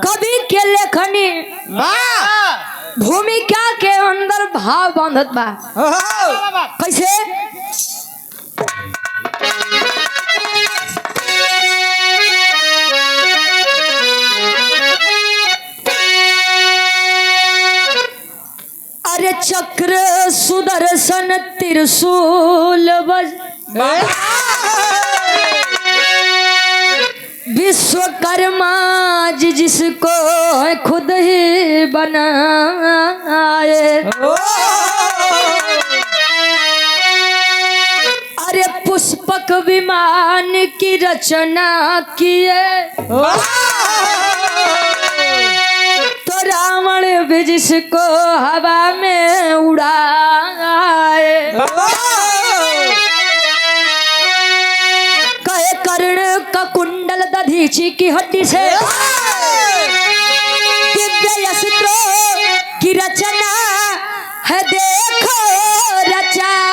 कवि के लेखनी भूमिका के अंदर भाव बांधत बा। कैसे? अरे चक्र सुदर्शन त्रिशूल विश्वकर्मा जी जिसको खुद ही बनाए। अरे पुष्पक विमान की रचना किए तो रावण भी जिसको हवा में उड़ाए। कहे कर्ण का कुंडल दधीची की हड्डी से दिव्य अस्त्रों की रचना है देखो रचाए।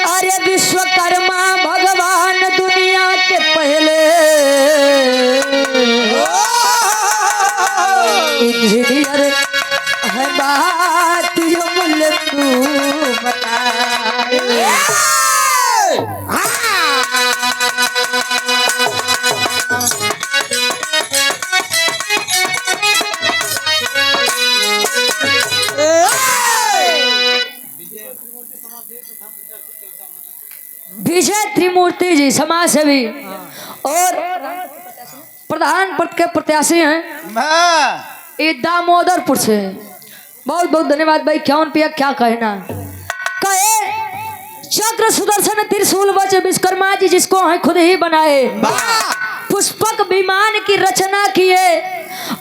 अरे विश्वकर्मा भगवान दुनिया के पहले इंजीनियर है, बात जो मुल्क तू बताए। विजय त्रिमूर्ति जी समाज सेवी और प्रधान पद के प्रत्याशी हैं, ये दामोदरपुर से। बहुत बहुत धन्यवाद भाई। क्या पिया क्या कहना? कहे चक्र सुदर्शन त्रिशूल वज्र विश्वकर्मा जी जिसको है खुद ही बनाए। पुष्पक विमान की रचना किए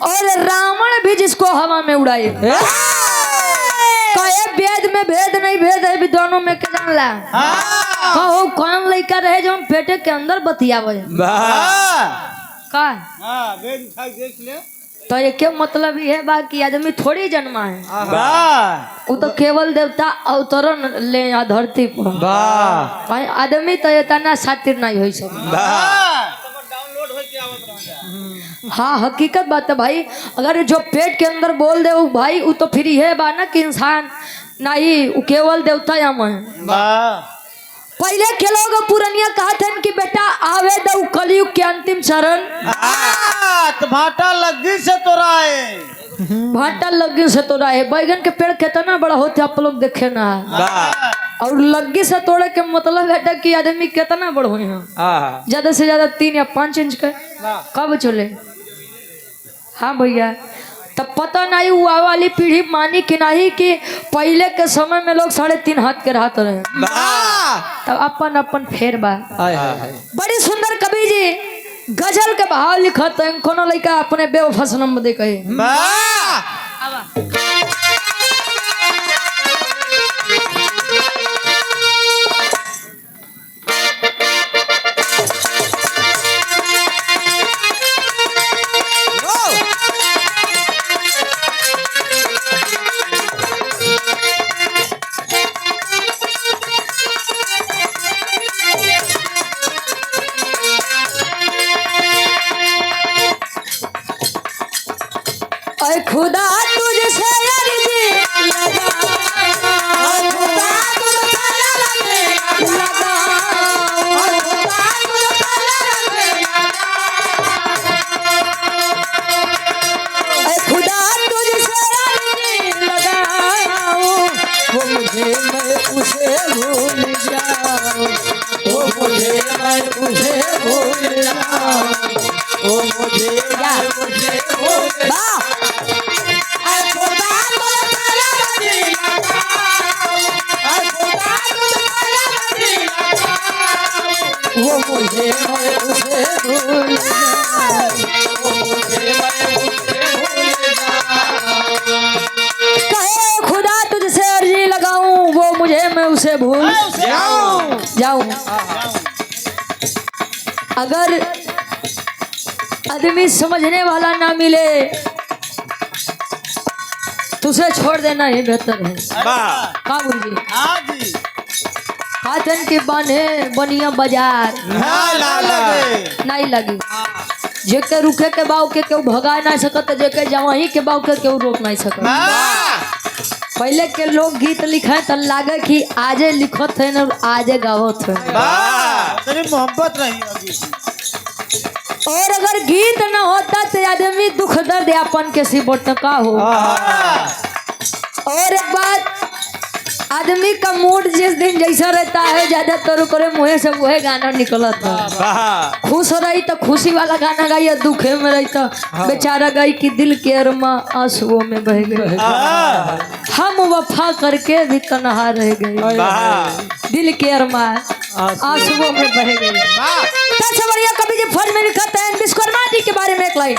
और रावण भी जिसको हवा में उड़ाए। कहे वेद में भेद नहीं, भेद है विद्वानों में के जानला। कहो कौन लड़का रहे जो हम पेटे के अंदर बतियावे का वेद उठा देख ले तो ये क्या मतलब ही है बाकी आदमी थोड़ी जन्मा है। वो तो केवल देवता अवतरण ले यहाँ धरती पर। आदमी तो इतना सातिर नहीं हो सके। हाँ हकीकत बात है भाई। अगर जो पेट के अंदर बोल दे वो भाई वो तो फिर है बा ना कि इंसान नहीं, वो केवल देवता या मैं। पहले के लोग पुरनिया कहते हैं कि बेटा आवे दो कलयुग के अंतिम चरण। भाटा लग्गी से तोड़ाए, भाटा लग्गी से तोड़ाए। बैगन के पेड़ कितना बड़ा होते आप लोग देखे ना। और लग्गी से तोड़े के मतलब बेटा कि आदमी कितना बड़ा हुए हैं, ज्यादा से ज्यादा 3 या 5 इंच का कब चले। हाँ भैया तब पता नहीं हुआ वाली पीढ़ी मानी कि नहीं कि पहले के समय में लोग 3.5 हाथ के रहते रहे। तब अपन अपन फेर बा। बड़ी सुंदर कवि जी गजल के भाव लिखत हैं। कोनो लड़का अपने बेवफा सनम दे कहे ऐ खुदा तुझसे अर्जी लगाऊं, ऐ खुदा तुझसे अर्जी लगाऊं, ऐ खुदा तुझसे अर्जी लगाऊं, ऐ खुदा तुझसे अर्जी लगाऊं, वो मुझे मैं उसे भूल जाऊं, वो मुझे मैं उसे भूल जाऊं, वो मुझे मैं उसे भूल जाऊं। ऐ खुदा तुझसे अर्जी लगाऊं, ऐ खुदा तुझसे अर्जी लगाऊं, वो मुझे मैं उसे भूल जाऊं, वो मुझे मैं उसे भूल जाऊं। कहे खुदा तुझसे अर्जी लगाऊं, वो मुझे मैं उसे भूल जाऊं। अगर आदमी समझने वाला ना मिले तो उसे छोड़ देना ही बेहतर है। का गुरुजी हाँ जी काटन के बाने बनिया बाजार ना लगे नहीं लगी। जेके रुके के बाव के केहू भगा नहीं सकत, जेके जवाही के बाव के केहू रोक नहीं सकत। पहले के लोग गीत लिखे तो लागे कि आजे लिखत है और आजे गावत है। तेरी मोहब्बत रही होगी। और अगर गीत न होता तो आदमी दुख दर्द अपन के सिबट का हो। और एक बात, आदमी का मूड जिस दिन जैसा रहता है ज्यादातर करे मुँह से वह गाना निकलत है। खुश रही तो खुशी वाला गाना गाई, दुखे में रही तो बेचारा गाई कि दिल के अरमा आंसुओं में बह गए, हम वफा करके भी तन्हा रह गए, दिल के अरमा आंसुओं में बह गए। सबसे बढ़िया कवि जी फर्ज में लिखते हैं विश्वकर्मा जी के बारे में एक लाइन।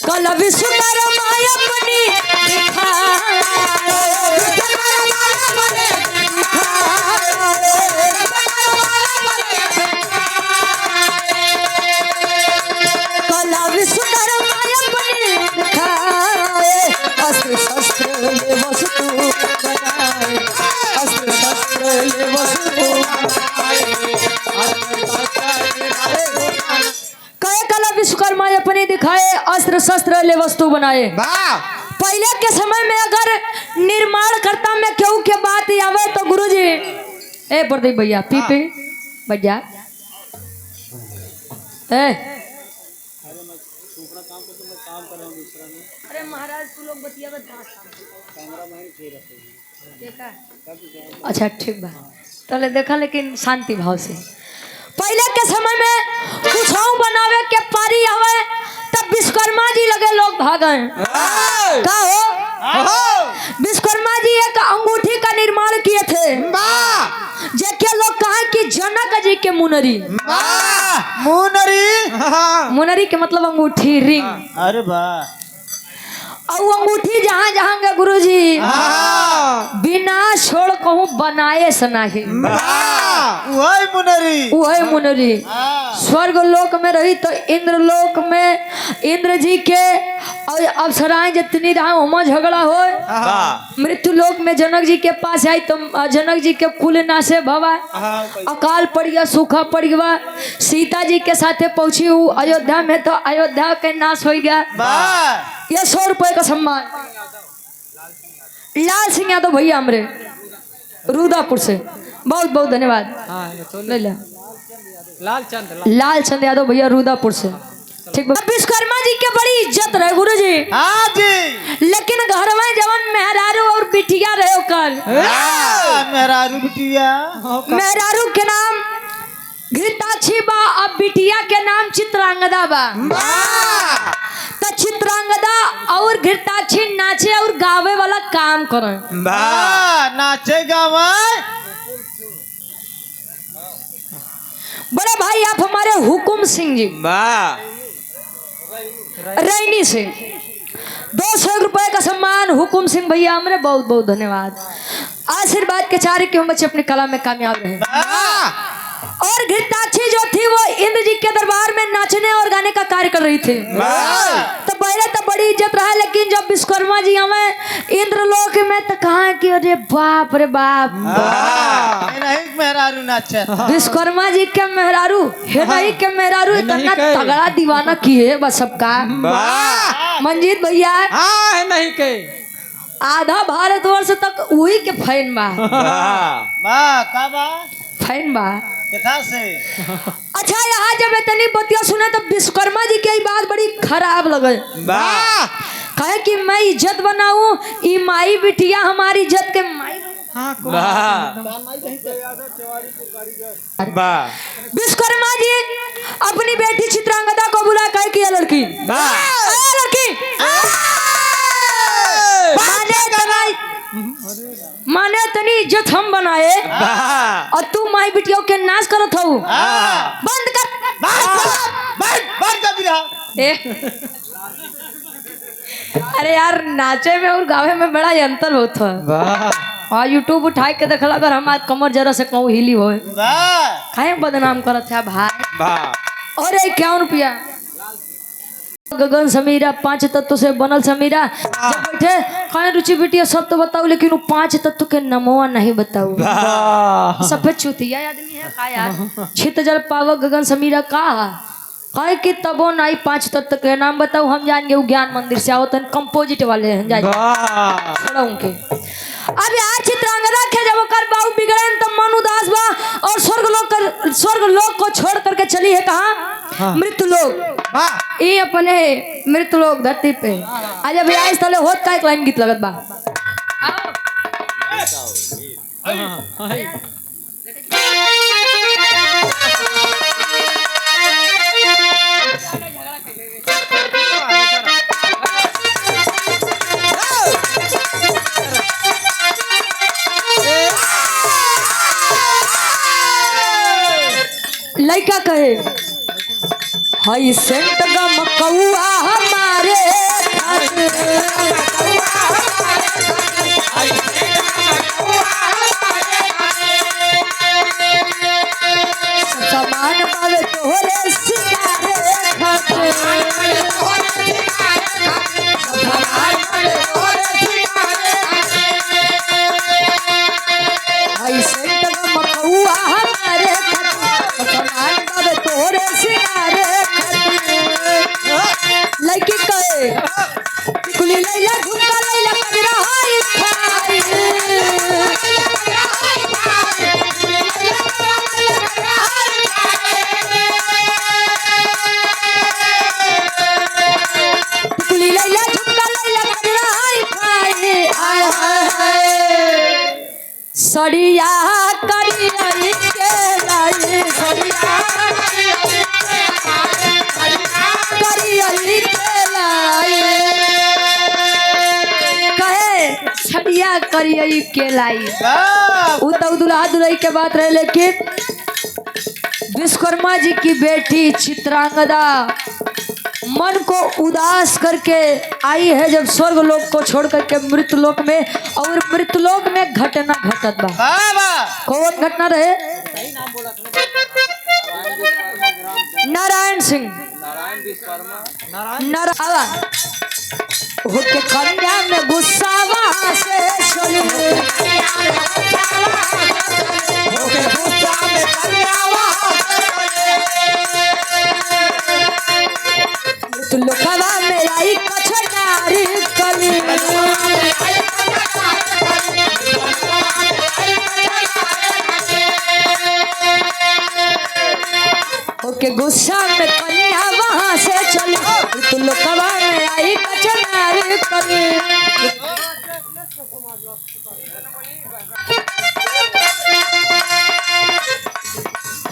कल विश्वकर्मा अपनी कल विश्वकर्मा अपनी अस्त्र शस्त्र ले वस्तु बनाए, अस्त्र शस्त्र ले वस्तु कहे कला विश्वकर्मा अपने दिखाए, अस्त्र शस्त्र ले वस्तु बनाए। पहले के समय में अगर निर्माण करता में क्यों के बात आवे तो गुरुजी ए प्रदीप भैया पीपे भैया अरे महाराज तू लोग बतिया अच्छा ठीक बा तले देखा, लेकिन शांति भाव से। पहले के समय में कुछ बनावे के पारी आवे तब विश्वकर्मा जी लगे लोग भागे। का हो विश्वकर्मा जी एक अंगूठी का निर्माण किए थे, जेके लोग कहा कि जनक जी के मुनरी। मुनरी के मतलब अंगूठी, रिंग। अरे वाह। और अंगूठी जहाँ जहाँ गए गुरुजी बिना छोड़ कहूँ बनाए सनाही वही मुनरी। स्वर्ग लोक में रही तो इंद्र लोक में इंद्र जी के और अप्सराएं जितनी रहा वहाँ झगड़ा हो। मृत्यु लोक में जनक जी के पास आई तो जनक जी के कुल नाशे भवा, अकाल पड़ गया, सूखा पड़ गया। सीता जी के साथे पहुंची हूँ अयोध्या में तो अयोध्या के नाश हो गया। ये 100 रुपए का सम्मान लाल सिंह यादव भैया हमरे रुदापुर से, बहुत बहुत धन्यवाद। लाल चंद यादव भैया रुदापुर से, ठीक। विश्वकर्मा जी के बड़ी इज्जत रहे गुरु जी। हाँ जी। लेकिन घर में जवन मेहरारू और बिटिया रहे कल मेहरारू बिटिया, मेहरारू के नाम घृताक्षी बा और बिटिया के नाम चित्रांगदा बा। तो चित्रांगदा और घृताक्षी नाचे और गावे वाला काम करे। नाचे गावे। बड़े भाई आप हमारे हुकुम सिंह जी रैनी से 200 रुपए का सम्मान हुकुम सिंह भैया हमरे बहुत बहुत धन्यवाद। आशीर्वाद के चारे के हम बच्चे अपनी कला में कामयाब रहे। और घृताक्षी जो थी वो इंद्र जी के दरबार में नाचने और गाने का कार्य कर रही थी। तो पहले तो बड़ी इज्जत रहा, लेकिन जब विश्वकर्मा जी हमें इंद्र लोक में तो कहा कि अरे बाप रे बाप। नहीं मेहरारू मेहरारू नाचे विश्वकर्मा जी के मेहरारू है नहीं के मेहरारू इतना तगड़ा दीवाना किए बस सबका मंजीत भैया हाँ नहीं के आधा भारतवर्ष तक वही के फैन बा वाह का बा फैन बा किथा से अच्छा यहाँ जब इतनी बतिया सुने तो विश्वकर्मा जी की बात बड़ी खराब लगे कहे कि मैं इज्जत बनाऊं ई माई बिटिया हमारी इज्जत के माई विश्वकर्मा जी अपनी बेटी चित्रांगदा को बुला कहे कि ये लड़की लड़की माने तनी इज्जत हम बनाए और तू माई बिटियों के नाश करत हो बंद कर दिया अरे यार नाचे में और गावे में बड़ा अंतर होता है और यूट्यूब उठाए के देखला अगर हमार कमर जरा से कहूँ हिली हो खाए बदनाम करत है भाई अरे 51 रुपया गगन समीरा 5 तत्व से बनल समीरा जब बैठे कहे रुचि बिटिया सब तो बताओ लेकिन वो 5 तत्व के नमवा नहीं बताओ सफेद चुतिया आदमी है का यार छित जल पावक गगन समीरा का कहे कि तबो नहीं 5 तत्व के नाम बताओ हम जाएंगे वो ज्ञान मंदिर से आओ तन कंपोजिट वाले हैं जाएंगे छोड़ा उनके अब यार चित्रांगदा के जब कर बाऊ बिगड़े तो मन उदास बा और स्वर्ग लोक को छोड़ करके चली है कहाँ मृत्यु लोक ये अपने मृत्यु लोक धरती पे आज अभी इस तले होत का एक लाइन गीत लगत बा लड़का कहे हाई सेंट गम कौआ हमारे समान पावे तोहरे सितारे हाई सेंट गम कौआ हमारे लड़की कहे कुली लैला झुमका लैला कजरा हाय खाई कुली लैला झुमका लैला कजरा हाय खाई आय हाय सड़िया करियरी के लाई सड़िया छड़िया करिए के लाई दुल्हा दुल्हई के बात रहे लेकिन विश्वकर्मा जी की बेटी चित्रांगदा मन को उदास करके आई है जब स्वर्ग लोक को छोड़ करके मृत्यु लोक में और मृत्यु लोक में घटना घटत बा कौन घटना रहे नारायण सिंह नारायण होके कन्या में गुस्सा वहां से तो लोकवा में आई कछनारी कली होके गुस्सा में कन्या वहां से चली तो लोकवा में आई कछनारी कली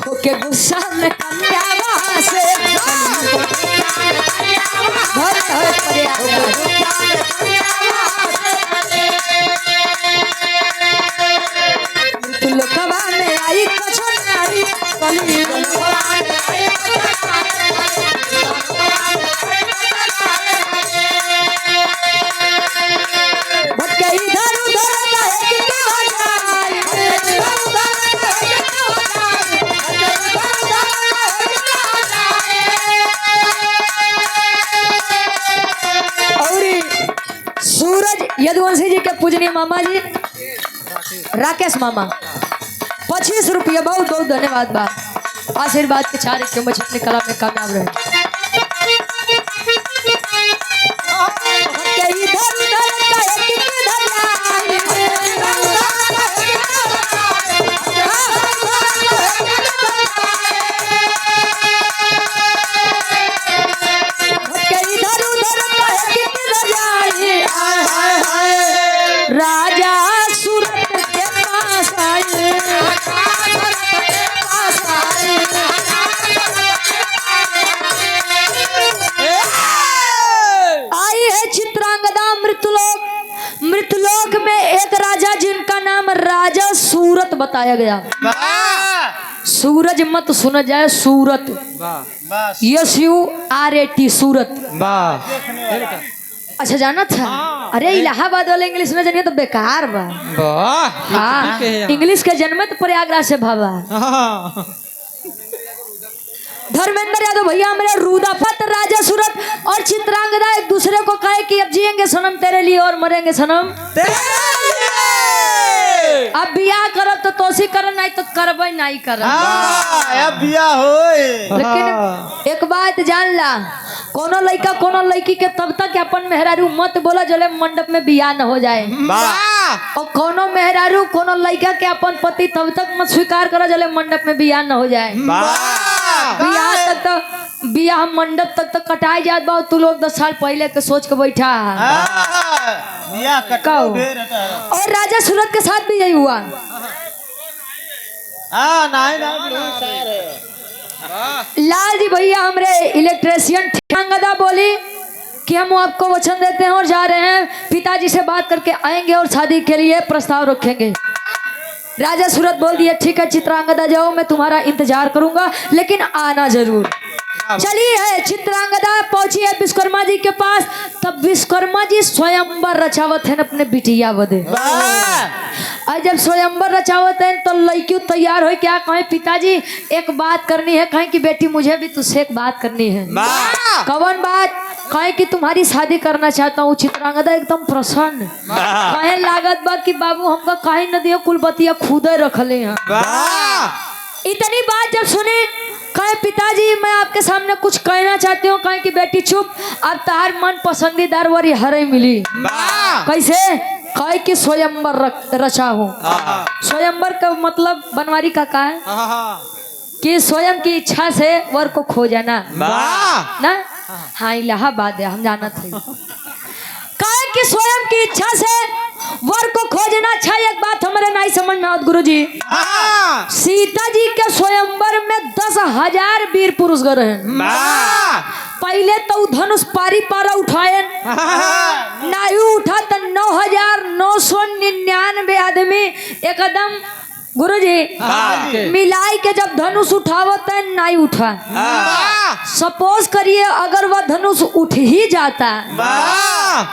होके गुस्सा में कन्या वहां से तो लोकवा में आई कछनारी कली सूरज यदुवंशी जी के पूजनीय मामा जी राकेश मामा 25 रुपया। बहुत बहुत धन्यवाद बा। आशीर्वाद के चारे के बच्चे अपने कला में कामयाब रहे। राजा सूरत के पास आए, आई है चित्रांगदा मृतलोक। मृतलोक में एक राजा जिनका नाम राजा सूरत बताया गया। सूरज मत सुना जाए, सूरत, SURAT, सूरत। अच्छा जाना था? अरे इलाहाबाद वाले इंग्लिश में जानिए तो बेकार बा। हाँ, इंग्लिश के जन्म तो प्रयागराज से भावा। धर्मेंद्र यादव भैया मेरे रुदाफत राजा सूरत और चित्रांगदा एक दूसरे को कहे कि अब जिएंगे सनम तेरे लिए और मरेंगे सनम तेरे लिए। अब बियाह करो तो तोसी करो, नहीं तो करबे नहीं करो। अब बियाह होए। लेकिन एक बात जान ला, कोनो लड़का कोनो लड़की के तब तक अपन मेहरारू मत बोला जले मंडप में बियाह न हो जाए। और कोनो मेहरारू कोनो लड़का के अपन पति तब तक मत स्वीकार करो जले मंडप में बियाह न हो जाए। बियाह तक तो बियाह मंडप तक तो कटाई जात बा। तू लोग 10 साल पहले के सोच के बैठा बियाह कटाओ। और राजा सूरत के साथ भी यही हुआ। लाल जी भैया हमारे इलेक्ट्रिशियन चित्रांगदा बोली कि हम आपको वचन देते हैं और जा रहे हैं, पिताजी से बात करके आएंगे और शादी के लिए प्रस्ताव रखेंगे। राजा सूरत बोल दिया ठीक है चित्रांगदा जाओ, मैं तुम्हारा इंतजार करूंगा लेकिन आना जरूर। चलिए है चित्रांगदा पहुंची है विश्वकर्मा जी के पास। तब विश्वकर्मा जी स्वयंवर रचावत है अपने बिटिया बदे। और जब स्वयंवर रचावत है तो लड़की तैयार हो क्या कहे पिताजी एक बात करनी है। कहे कि बेटी मुझे भी तुझसे एक बात करनी है। कौन बात? कहे कि तुम्हारी शादी करना चाहता हूँ। चित्रांगदा एकदम प्रसन्न कहे लागत बा कि बाबू हमका कहे न दियो कुलपतिया खुदे रखले हैं। इतनी बात जब सुनी कहे पिताजी मैं आपके सामने कुछ कहना चाहती हूँ। कहे कि बेटी चुप, अब तार मन पसंदीदार वरी हरे मिली। कैसे? कहे कि स्वयंवर रचा हूँ। स्वयंवर का मतलब बनवारी का है कि स्वयं की इच्छा से वर को खो जाना ना। हाँ इलाहाबाद है हम जाना थे। कहे कि स्वयं की इच्छा से वर को खोजना। अच्छा एक बात हमारे नहीं समझ में आवत गुरु जी, सीता जी के स्वयंवर में 10,000 वीर पुरुष गए हैं। पहले तो धनुष पारी पारा उठाए नहीं उठा तो 9,999 आदमी एकदम गुरुजी मिलाई के जब धनुष उठावत है नहीं उठा। सपोज करिए अगर वह धनुष उठ ही जाता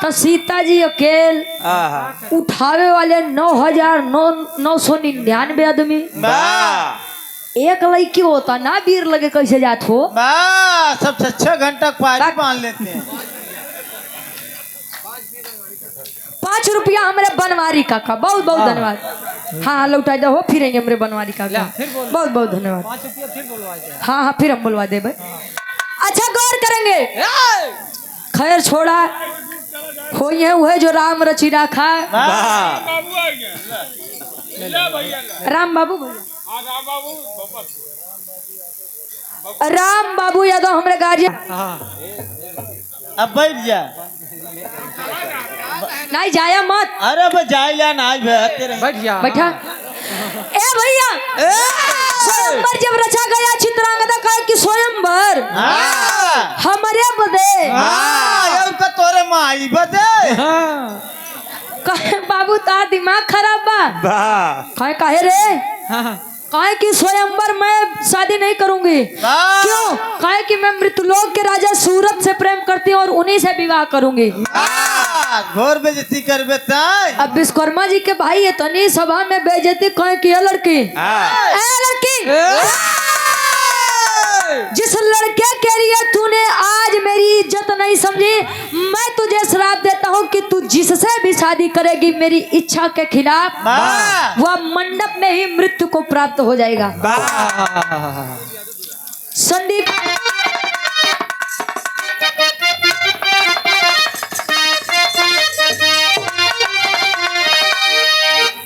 तो सीता जी अकेल उठावे वाले 9,999 आदमी। एक लड़की होता ना वीर लगे कैसे जात हो। सबसे 6 घंटा पारी बांध लेते हैं। 5 रुपया हमारे बनवारी काका बहुत बहुत धन्यवाद। हाँ लौटा दो फिर हमारे बनवारी काका बहुत बहुत धन्यवाद। हाँ हाँ फिर हम बुलवा दे भाई। अच्छा गौर करेंगे। खैर छोड़ा हो ये वह जो राम रची रखा। राम बाबू राम बाबू यादव हमारे गार्जियन। अब बैठ जा। नहीं जाया मत। अरे जाया नहीं बैठ जा बैठा। ए भैया स्वयंवर जब रचा गया चित्रांगदा कहे कि स्वयंवर हमारे बदे का तोरे माई बदे। कहे बाबू तार दिमाग खराब बा। कहे काहे रे? कहे कि स्वयंवर मैं शादी नहीं करूंगी। क्यों? कहे कि मैं मृतलोक के राजा सूरत से प्रेम करती हूँ और उन्हीं से विवाह करूंगी। घोर बेइज्जती करबे ताई। अब विश्वकर्मा जी के भाई है तनी सभा में बेइज्जती कहे कि ये लड़की जिस लड़के के लिए तूने आज मेरी इज्जत नहीं समझी मैं तुझे श्राप देता हूँ कि तू जिससे भी शादी करेगी मेरी इच्छा के खिलाफ वाह वह मंडप में ही मृत्यु को प्राप्त हो जाएगा। संदीप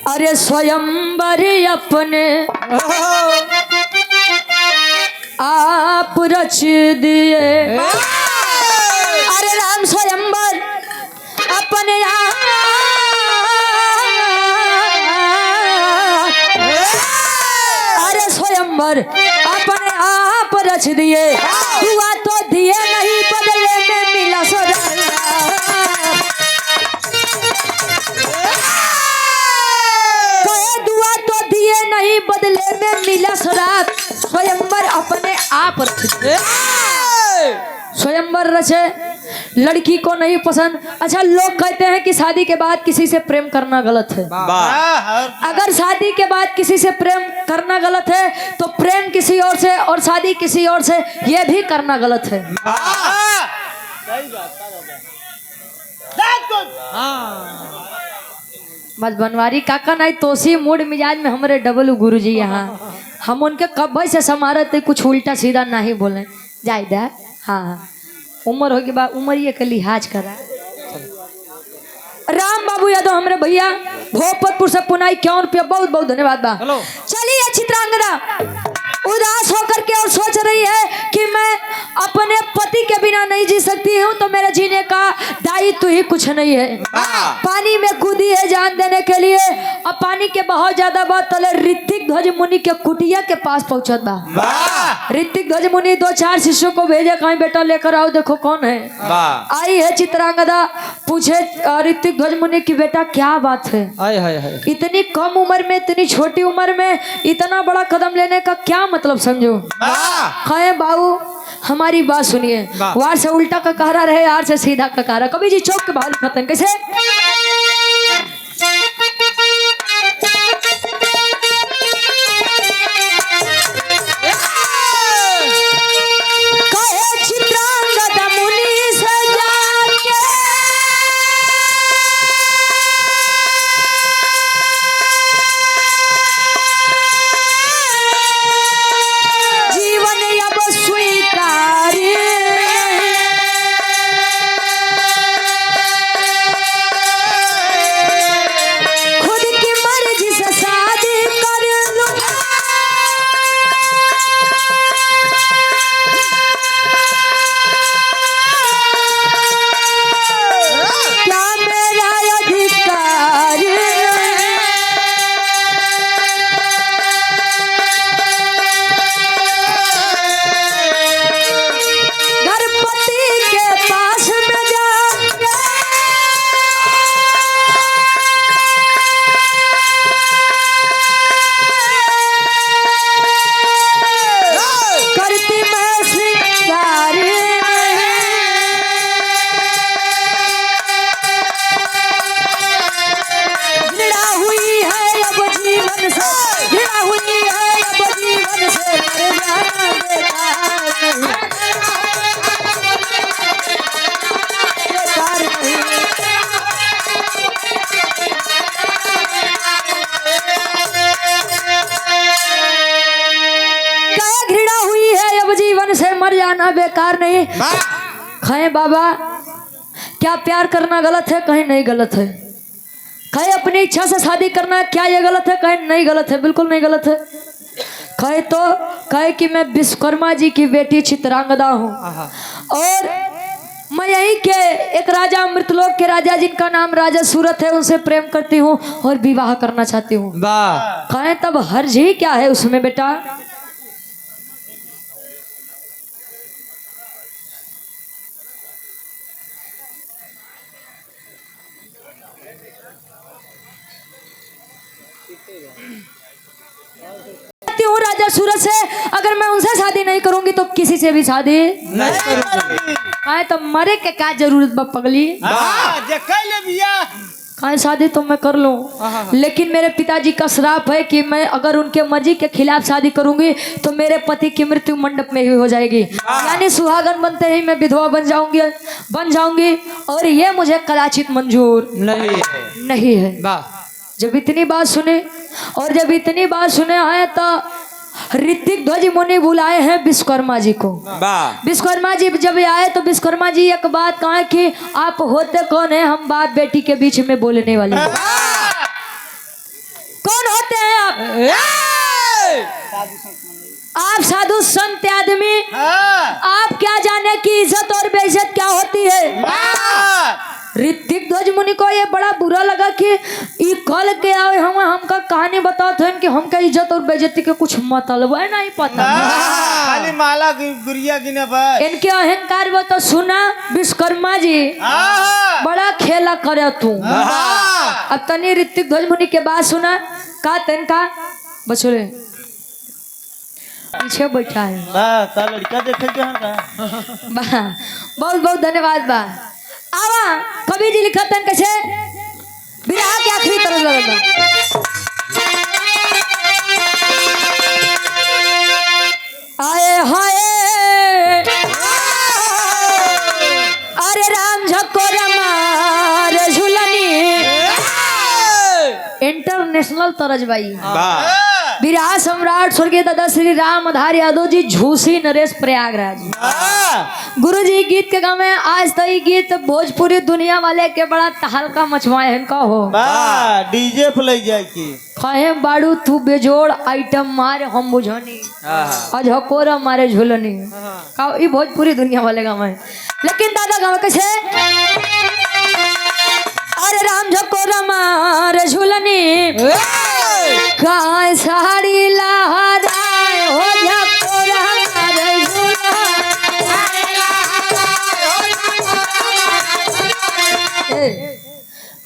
अरे स्वयंवर अपने आप रच दिए, अरे राम स्वयंवर अपने आप, अरे स्वयंवर अपने आप रच दिए, हुआ तो दिए नहीं बदले में मिला दुआ तो दिए नहीं बदले में मिला शराब, स्वयंवर अपने आप रचे, स्वयंवर रचे, लड़की को नहीं पसंद। अच्छा लोग कहते हैं कि शादी के बाद किसी से प्रेम करना गलत है। अगर शादी के बाद किसी से प्रेम करना गलत है तो प्रेम किसी और से और शादी किसी और से ये भी करना गलत है। बस बनवारी काका नहीं तोसी मूड मिजाज में हमारे डबल गुरुजी यहाँ हम उनके कब से समारत कुछ उल्टा सीधा नहीं बोले जायदा। हाँ उम्र होगी बा उम्र के लिहाज करा। राम बाबू यादव हमारे भैया भोपतपुर से पुनाई 51 रुपया बहुत बहुत धन्यवाद बा। चलिए चित्रांगदा उदास होकर के और सोच रही है कि मैं अपने पति के बिना नहीं जी सकती हूँ तो मेरे जीने का दायित्व ही कुछ नहीं है। पानी में कूदी है जान देने के लिए। अब पानी के बहुत ज्यादा बात तले ऋतिक ध्वज मुनि के कुटिया के पास पहुंचत बा। ऋतिक ध्वज मुनि 2-4 शिष्यों को भेजे कहीं बेटा लेकर आओ देखो कौन है। आई है चित्रांगदा पूछे ऋतिक ध्वज मुनि की बेटा क्या बात है, इतनी कम उम्र में इतनी छोटी उम्र में इतना बड़ा कदम लेने का क्या मतलब समझो। खाए बाबू हमारी बात सुनिए, वार से उल्टा का कहरा रहे यार से सीधा का कहरा। कभी जी चौक के बाहर खत्म कैसे मर जाना बेकार नहीं। खाए बाबा क्या प्यार करना गलत है, कहीं नहीं गलत है। कहे अपनी इच्छा से शादी करना क्या ये गलत है, कहीं नहीं गलत है, बिल्कुल नहीं गलत है। कहे तो कहे कि मैं विश्वकर्मा जी की बेटी चित्रांगदा हूँ और मैं यहीं के एक राजा मृतलोक के राजा जिनका नाम राजा सूरत है उनसे प्रेम करती हूँ और विवाह करना चाहती हूँ। कहे तब हर्ज ही क्या है उसमें बेटा। हूँ राजा सूरज से, अगर मैं उनसे शादी नहीं करूंगी तो किसी से भी शादी नहीं करूंगी। तो मरे के क्या जरूरत बा पगली। कहीं शादी तो मैं कर लूं, लेकिन मेरे पिताजी का श्राप है कि मैं अगर उनके मर्जी के खिलाफ शादी करूंगी तो मेरे पति की मृत्यु मंडप में ही हो जाएगी, यानी सुहागन बनते ही मैं विधवा बन जाऊंगी और ये मुझे कदाचित मंजूर नहीं है। जब इतनी बात सुने हैं तो ऋतिक ध्वज मुनि बुलाए हैं विश्वकर्मा जी को। विश्वकर्मा जी जब आए तो विश्वकर्मा जी एक बात कहा कि आप होते कौन है, हम बाप बेटी के बीच में बोलने वाले कौन होते हैं आप साधु संत आदमी, आप क्या जाने कि इज्जत और बेइज्जत क्या होती है। ऋतिक ध्वज मुनि को ये बड़ा बुरा लगा कि ये कल के आए हमका कहानी बताओ थे कि हमका इज्जत और बेइज्जती के कुछ मतलब है नहीं पता, खाली माला गुड़िया गिने बस इनके अहंकार वो तो सुना विश्वकर्मा जी बड़ा खेला करे तू। अब तनी ऋतिक ध्वज मुनि के बात सुना का तनका बछोरे पीछे बैठा है लड़का देखे बहुत बहुत धन्यवाद बा। आवा कवि जी लिखा तन कैसे विरह के आखिरी तरफ लगता आए हाय अरे राम झकोर मार झुलनी इंटरनेशनल तरज भाई विराट सम्राट स्वर्गीय दादा श्री रामधारी यादव जी झूसी नरेश प्रयागराज गुरु जी गीत के गाँव में आज तो ये गीत भोजपुरी दुनिया वाले के बड़ा तहलका मचवाए हैं कहो डीजे पे ले जाए की कहे बाड़ू तू बेजोड़ आइटम मारे हम बुझनी अझकोरा मारे झुलनी कहो ये भोजपुरी दुनिया वाले गाँव में। लेकिन दादा गाँव कैसे अरे राम झकोरा मारे झुलनी काय साड़ी लहराए हो झकोरा मारे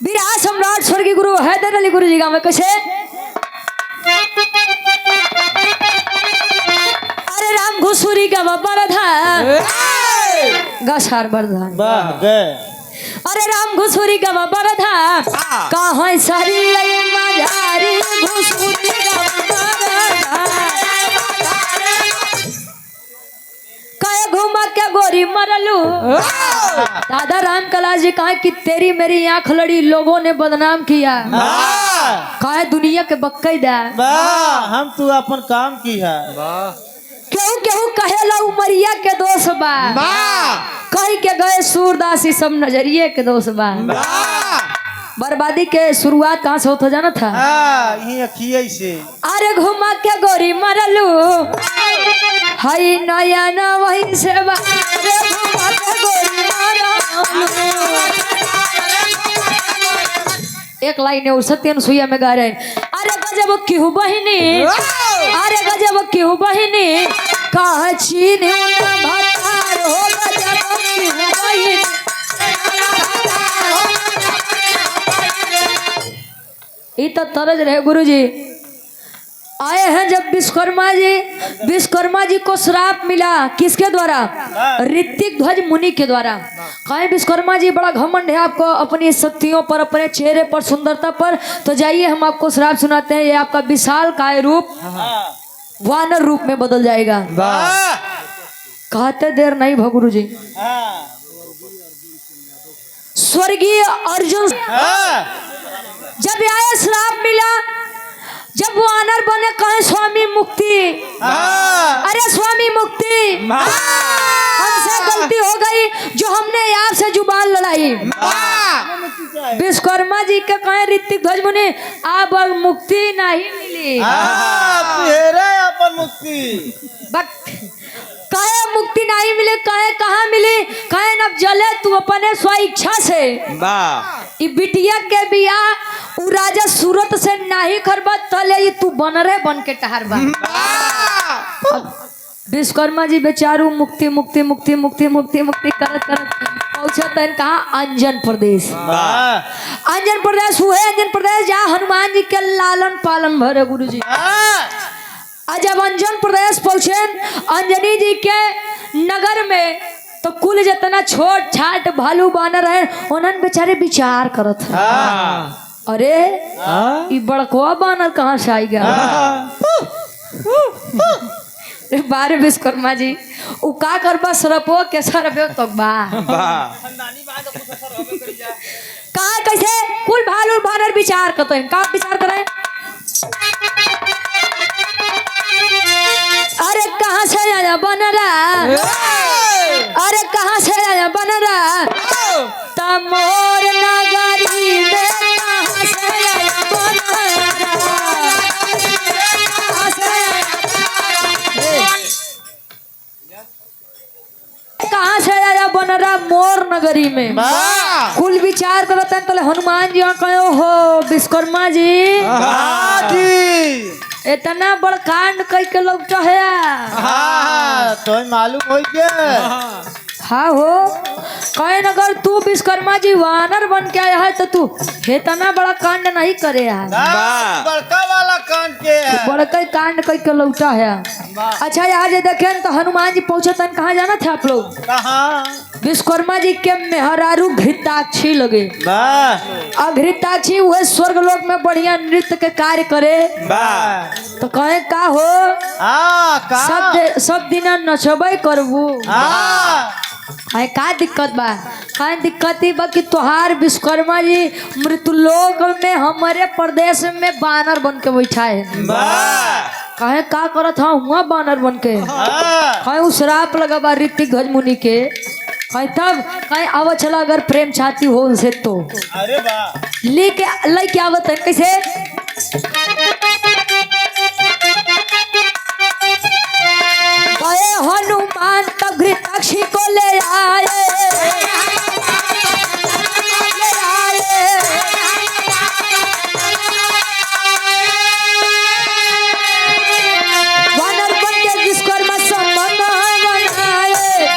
विराट सम्राट स्वर्गीय गुरु हैदर अली गुरु जी गाँव में कैसे अरे राम घुसुरी का बाबा था गसार बरधा अरे राम घुसुरी का बाबा था कहाँ सारी मजारी घुसुरी का कहे घुमा के गोरी मरलू दादा राम कला जी कहा कि तेरी मेरी आंख लड़ी लोगों ने बदनाम किया कहे दुनिया के बक्कई दा हम तू अपन काम की है क्यों क्यों कहेला उमरिया के दोष बा कही के गए सूरदास सब नजरिए के दोष बा। बर्बादी के शुरुआत कहाँ से होता जाना था से अरे घुमा के गोरी मरलू हई नया न वही से घुमा के गोरी एक लाइन है सत्यन सुइया में गा रहे अरे गजब क्यों बहिनी अरे गजब क्यों बहिनी कहा चीन भतार हो गजब क्यों बहिनी ये तो तरज रहे गुरुजी आए हैं जब विश्वकर्मा जी को श्राप मिला किसके द्वारा ऋतिक ध्वज मुनि के द्वारा। कहे विश्वकर्मा जी बड़ा घमंड है आपको अपनी शक्तियों पर अपने चेहरे पर सुंदरता पर, तो जाइए हम आपको श्राप सुनाते हैं ये आपका विशाल काय रूप वानर रूप में बदल जाएगा। कहते देर नहीं भगुरु जी स्वर्गीय अर्जुन जब आया श्राप मिला जब वो वानर बने कहे स्वामी मुक्ति अरे स्वामी मुक्ति हमसे गलती हो गई जो हमने आपसे जुबान लड़ाई। विश्वकर्मा जी के कहे ऋतिक ध्वज मुनि अब मुक्ति नहीं मिली अपन मुक्ति कहे मुक्ति नहीं मिले कहे कहाँ मिली कहे न जले तू अपने स्व इच्छा से बिटिया के बिया उ राजा सूरत से नहीं खरबा तले तू बनरे बन के टहरबा। विश्वकर्मा जी बेचारू मुक्ति मुक्ति मुक्ति मुक्ति मुक्ति मुक्ति करत करत पहुंचत है कहाँ अंजन प्रदेश। अंजन प्रदेश हुए अंजन प्रदेश जहाँ हनुमान जी के लालन पालन भरे गुरु जी। जब अंजन प्रदेश पहुंचे अंजनी जी के नगर में तो कुल जितना छोट छाट भालू बानर है उन्हन बेचारे विचार करत है अरे ये बड़कवा बानर कहाँ से आई गया बारे विश्वकर्मा जी उ का करबा सरपो के सरपो तो बा कहाँ कैसे कुल भालू बानर विचार करते हैं का विचार करें अरे कहाँ से आया बनरा अरे कहाँ से आया बनरा तमोर नगरी में कहाँ से आया बनरा कहाँ से आया बनरा मोर नगरी में कुल विचार करते हैं तो हनुमान जी कहो हो विश्वकर्मा जी इतना बड़ कांड कई के लौटा है तो मालूम हो गया हाँ हो कहे अगर तू विश्वकर्मा जी वानर बन के आया है तो तू इतना बड़ा कांड नहीं करे है बड़का वाला कांड के बड़का कांड कई के लौटा है अच्छा यार ये देखें तो हनुमान जी पहुंचे तन कहाँ जाना थे आप लोग कहाँ विश्वकर्मा जी के मेहरारू घृताक्षी लगे और घृताक्षी वह स्वर्ग लोक में बढ़िया नृत्य के कार्य करे तो कहे का हो सब दिन नचबे करबू का दिक्कत बा का दिक्कत ही बा कि तोहार विश्वकर्मा जी मृत्युलोक में हमारे प्रदेश में बानर बन के बैठा है कहे का करत हा हुआ बानर बन के कहे उ श्राप लगा बा ऋतिक गजमुनि के कहे तब कहे आवा चला अगर प्रेम चाहती हो उनसे तो अरे वाह लेके आवत है कैसे गए हनुमान तब घृताक्षी को ले आए वानर बन के विश्वकर्मा संबंध बनाए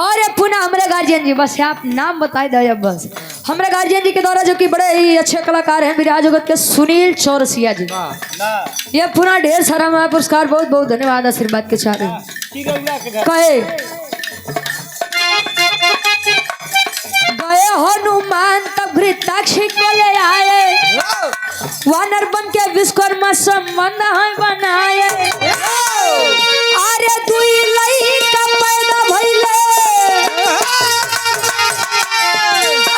और पुनः हमारे गार्जियन जी बस आप नाम बताए दे बस हमारे गार्जियन जी के द्वारा जो कि बड़े ही अच्छे कलाकार हैं विराज जगत के सुनील चौरसिया जी ये पुनः ढेर सारा मैं पुरस्कार बहुत बहुत धन्यवाद आशीर्वाद के चाहे कहे गए हनुमान तब घृताक्षी को ले आए वानर बन के विश्वकर्मा संबंध बनाए अरे दुई लइका पैदा भइले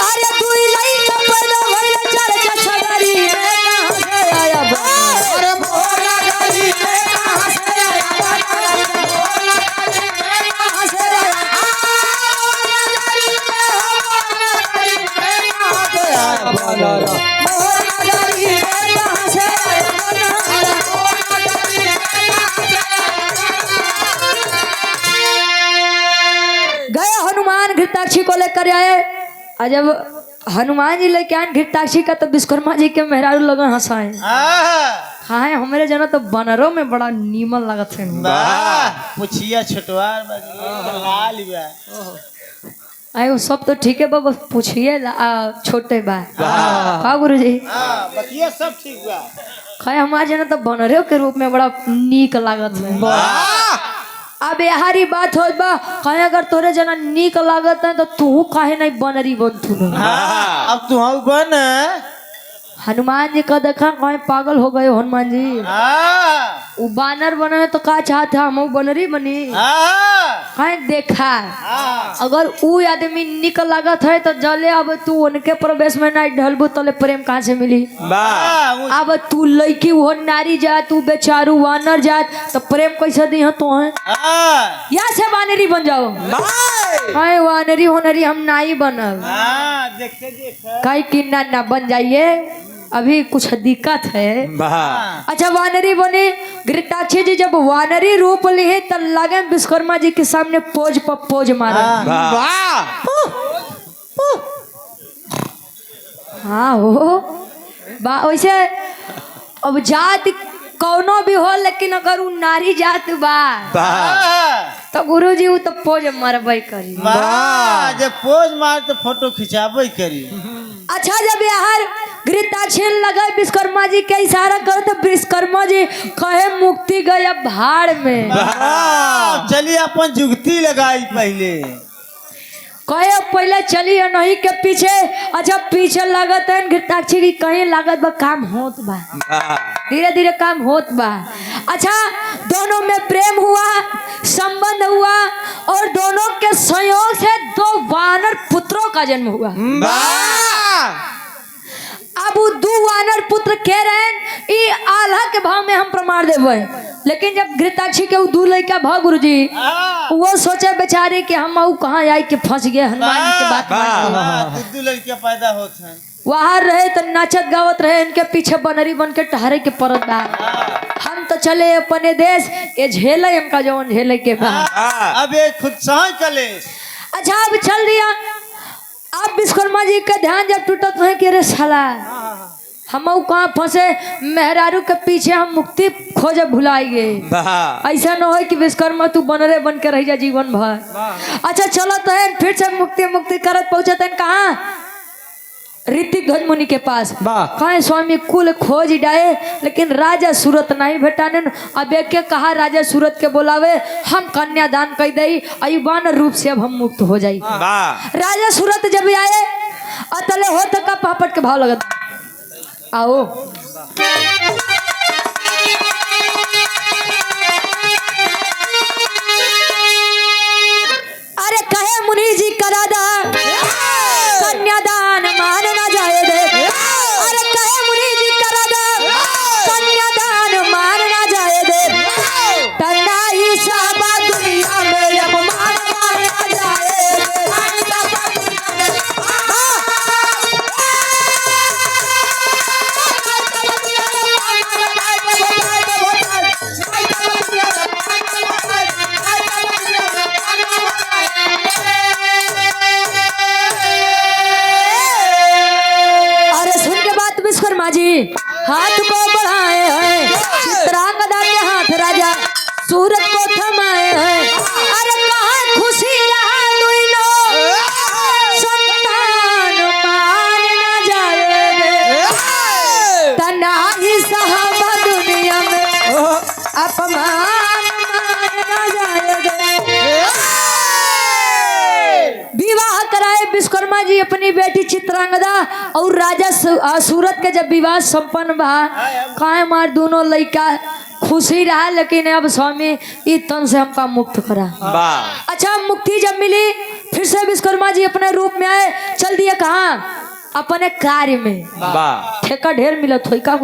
अरे दुई लइका पैदा भइले चर्चा सगरी में कहां से आया अरे मोरा गरी में कहां से आया कहां से आया मोरा गरी में कहां से गए हनुमान घृताक्षी को लेकर आए और जब हनुमान जी लेके आए घृताक्षी का तो विश्वकर्मा जी के मेहरारू लोग हंसाए हाँ हमारे जना तो बनरों में बड़ा नीमन लगत है पुछिया छटवार लाल आए वो सब तो ठीक है बस पूछिए छोटे बा हाँ गुरु जी बतिया सब ठीक बा खाए हमारे जना तो बनरों के रूप में बड़ा नीक लागत है अब यारी बात हो बा कहे अगर तोरे जना नीक लागत है तो तू काहे नहीं बनरी बन तू अब तू बन हनुमान जी का देखा कहे पागल हो गए हनुमान जी वो बानर बने तो का चाहते हम बनरी बनी कहे देखा अगर वो आदमी निक लागत है तो जले अब तू उनके प्रवेश में नहीं ढलबू तले प्रेम कहाँ से मिली अब तू लड़की वो नारी जात तू बेचारू वानर जात तो प्रेम कैसे दी है तो है या से वानरी बन जाओ कहे वानरी होनरी हम नहीं बनल कहीं कि ना बन जाइए अभी कुछ दिक्कत है अच्छा वानरी बने घृताक्षी जी जब वानरी रूप लिए तब लगे विश्वकर्मा जी के सामने पोज पर पोज मारा हाँ हो वैसे अब जात कौनो भी हो लेकिन अगर वो नारी जात बा तो गुरुजी वो तो पोज मारबई करी। वाह, जब पोज मार तो फोटो खिंचाबे करी। अच्छा जब यार गृताक्षेन लगा विश्वकर्मा जी के इशारा करो तो विश्वकर्मा जी कहे मुक्ति गया भाड़ में। चलिए अपन जुगती लगाई पहले, कहे पहले चलिए नहीं के पीछे। अच्छा पीछे लागत है गृताक्षी की कहीं लागत बा काम होत बा, धीरे धीरे काम होत बा। अच्छा दोनों में प्रेम हुआ, संबंध हुआ और दोनों के संयोग से 2 वानर पुत्रों का जन्म हुआ। अब वो 2 वानर पुत्र कह रहे हैं ई आल्हा के भाव में हम प्रमाण देवे, लेकिन जब घृताक्षी के 2 लड़का भाव गुरुजी वो सोचे बेचारे कि हम आऊ कहाँ आई के फंस गए हनुमान के बात। 2 लड़कियां पैदा होत हैं, वहां रहे तो नाचत गावत रहे, इनके पीछे बनरी बन के टहरे के परत बा। हम तो चले अपने देश, ये झेले इनका जवन झेले के बा। अब ये खुद सहज चले। अच्छा अब चल दिया। अब विश्वकर्मा जी का ध्यान जब टूटत है कि अरे साला हम कहाँ फंसे, मेहरारू के पीछे हम मुक्ति खोजे भुलाएंगे। ऐसा न हो कि विश्वकर्मा तू बनरे बन के रह जा जीवन भर। अच्छा चलो तो है फिर से मुक्ति मुक्ति करत पहुंचते हैं कहाँ, ऋतिक ध्वज मुनि के पास। कहा स्वामी कुल खोज डाए लेकिन राजा सूरत नहीं भेटाने। अब एक कहा राजा सूरत के बोलावे, हम कन्यादान कर दई अयुबान रूप से अब हम मुक्त हो जाई। राजा सूरत जब आए अतले हो तक का पापट के भाव लगत आओ। अरे कहे मुनि जी करा दा कन्यादान मान ना जाए दे। अरे कहे मुनि जी करा दा कन्यादान मान ना जाए दे। तन्ना ही साबा दुनिया में अपमान माना जाए दे। विश्वकर्मा जी हाथ को बढ़ाए हैं, चित्रांगदा के हाथ राजा सूरत को थमाए हैं। अरे कहाँ खुशी रहा दुइनो संतान मान न जाए दे। तना ही साहबा दुनिया में अपमान मान न जाए दे। विवाह कराए विश्वकर्मा जी अपनी बेटी चित्रांगदा और राजा सूरत के जब विवाह संपन्न भा काहे मार दोनों लड़का खुशी रहा। लेकिन अब स्वामी ई तन से हमका मुक्त करा। अच्छा मुक्ति जब मिली फिर से विश्वकर्मा जी अपने रूप में आए, चल दिए कहाँ अपने कार्य में। ठेका ढेर मिलत हो का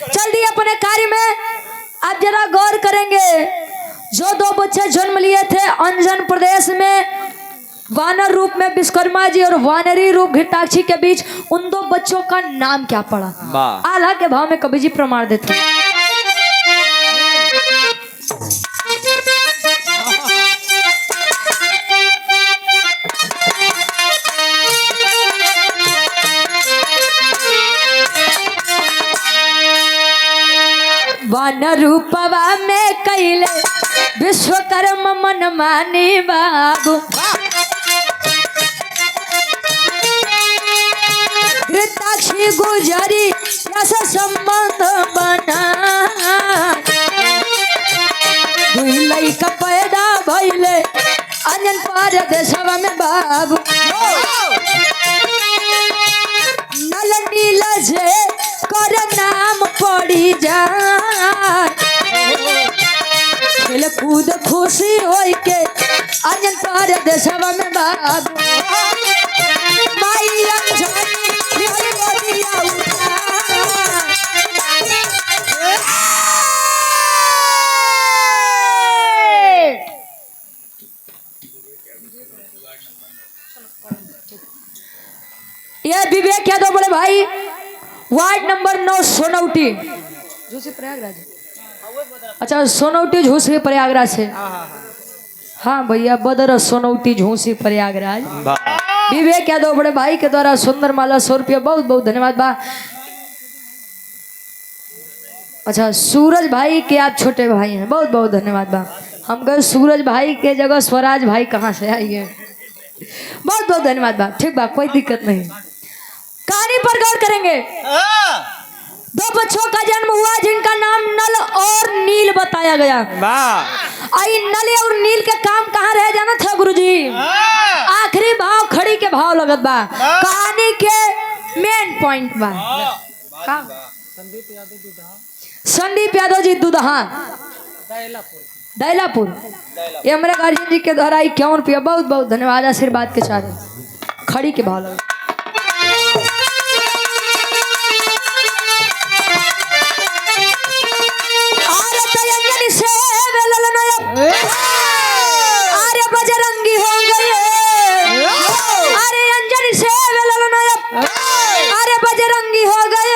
चल दिए अपने कार्य में। अब जरा गौर करेंगे, जो 2 बच्चे जन्म लिए थे अंजन प्रदेश में वानर रूप में विश्वकर्मा जी और वानरी रूप घृताक्षी के बीच, उन 2 बच्चों का नाम क्या पड़ा। आल्हा के भाव में कवि जी प्रमाण देते हैं। वानर रूपवा में कैले विश्वकर्मा मन माने बाबू। घृताक्षी गुजरी रस संबंध बना। 2 लड़का पैदा भइले अंजन पर देशवा में बाबू। नल नील जे कर नाम पड़ी जा। खेल कूद खुशी होई के अंजन पर देशवा में बाबू। माई अंजनी ये विवेक यादव बड़े भाई वार्ड नंबर 9 सोनौटी झूसी प्रयागराज। अच्छा सोनौटी झूसी प्रयागराज से। हाँ भैया बदर सोनौटी झूसी प्रयागराज। विवेक यादव बड़े भाई के द्वारा सुंदर माला 100 रुपया, बहुत बहुत धन्यवाद बा। अच्छा सूरज भाई के आप छोटे भाई हैं, बहुत बहुत धन्यवाद बा। हम कहे सूरज भाई के जगह स्वराज भाई कहाँ से आई है। बहुत बहुत धन्यवाद बा, ठीक बा, कोई दिक्कत नहीं। कहानी पर गौर करेंगे। दो बच्चों का जन्म हुआ जिनका नाम नल और नील बताया गया। आई नल और नील के काम कहाँ रह जाना था गुरुजी? आखिरी भाव खड़ी के भाव लगत बा। कहानी के मेन पॉइंट बा संदीप यादव जी दुदहा दैलापुर, ये हमारे गार्जियन जी के द्वारा 51 रुपया, बहुत बहुत धन्यवाद आशीर्वाद के साथ। खड़ी के भाव लगा। अरे बजरंगी हो गए, अरे अंजनी से अरे बजरंगी हो गए,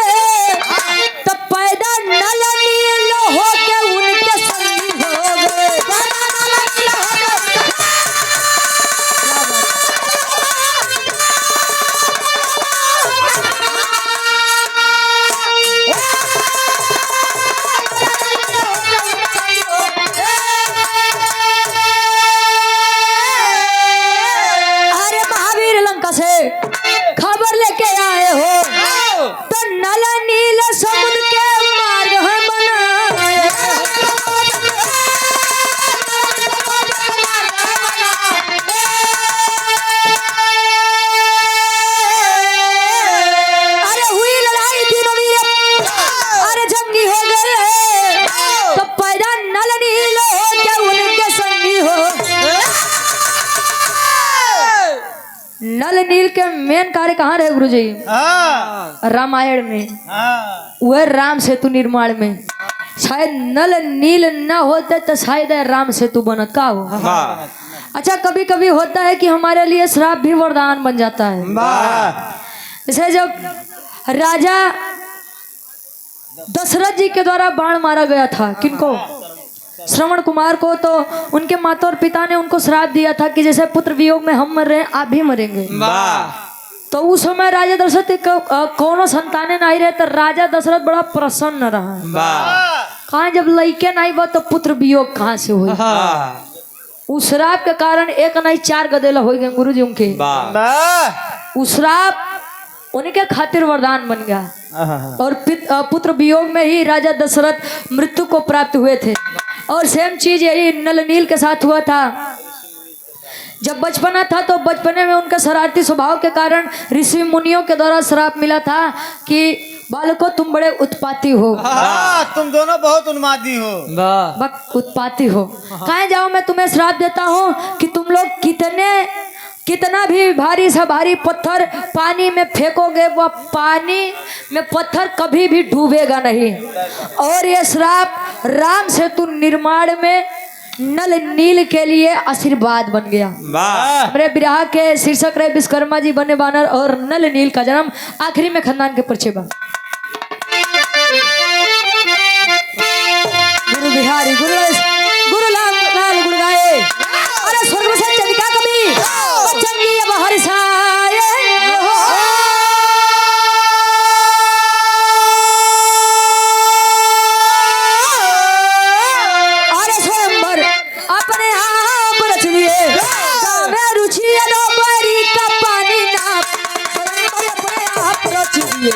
तब पैदा नल नील हो के उनके संगी हो गए। से खबर लेके आए हो तो नल नील समुद्र के मार्ग है बनाए। अरे हुई लड़ाई तीनों वीर, अरे जंगी हो गए, तो पैदा नल नील हो के उनके संगी हो। नल नील के मेन कार्य कहाँ रहे गुरुजी? रामायण में, वह राम सेतु निर्माण में। शायद नल नील न होते तो शायद राम सेतु बनत का हो। अच्छा, कभी कभी होता है कि हमारे लिए श्राप भी वरदान बन जाता है। जैसे जब राजा दशरथ जी के द्वारा बाण मारा गया था, किनको? श्रवण कुमार को। तो उनके माता और पिता ने उनको श्राप दिया था कि जैसे पुत्र वियोग में हम मर रहे हैं आप भी मरेंगे। तो उस समय राजा दशरथ कोनो संताने नहीं रहे, तो राजा दशरथ बड़ा प्रसन्न रहा। कहा जब लड़के नहीं बा तो पुत्र वियोग कहाँ से हुई? उस श्राप के कारण एक नहीं 4 गदेला हो गए गुरु जी उनके। उस श्राप उनके खातिर वरदान बन गया और पुत्र वियोग में ही राजा दशरथ मृत्यु को प्राप्त हुए थे। और सेम चीज यही नल नील के साथ हुआ था। जब बचपना था तो बचपने में उनका शरारती स्वभाव के कारण ऋषि मुनियों के द्वारा श्राप मिला था कि बालको तुम बड़े उत्पाती हो। तुम दोनों बहुत उन्मादी हो, उत्पाती हो। कहाँ जाओ, मैं तुम्हें श्राप देता हूँ कि तुम लोग कितना भी भारी सा भारी पत्थर पानी में फेंकोगे, वह पानी में पत्थर कभी भी डूबेगा नहीं। और ये श्राप राम सेतु निर्माण में नल नील के लिए आशीर्वाद बन गया। मेरे विराह के शीर्षक रहे विश्वकर्मा जी बने बानर और नल नील का जन्म। आखिरी में खानदान के परिचय बा। गुरु बिहारी गुरु लाल गुरु गाए, अरे स्वर्ग से चंदिका कभी चंगी अब हरिसाए। अरे स्वयंवर अपने आप रच लिए, रुचि दोपहरी का पानी नाप अपने आप रच लिए।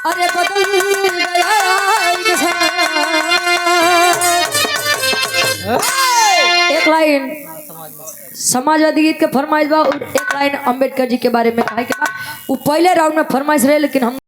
अरे बदल गया एक लाइन समाजवादी गीत के फरमाइश बा, एक लाइन अंबेडकर जी के बारे में कहा कि वो पहले राउंड में फरमाइश रहे, लेकिन हम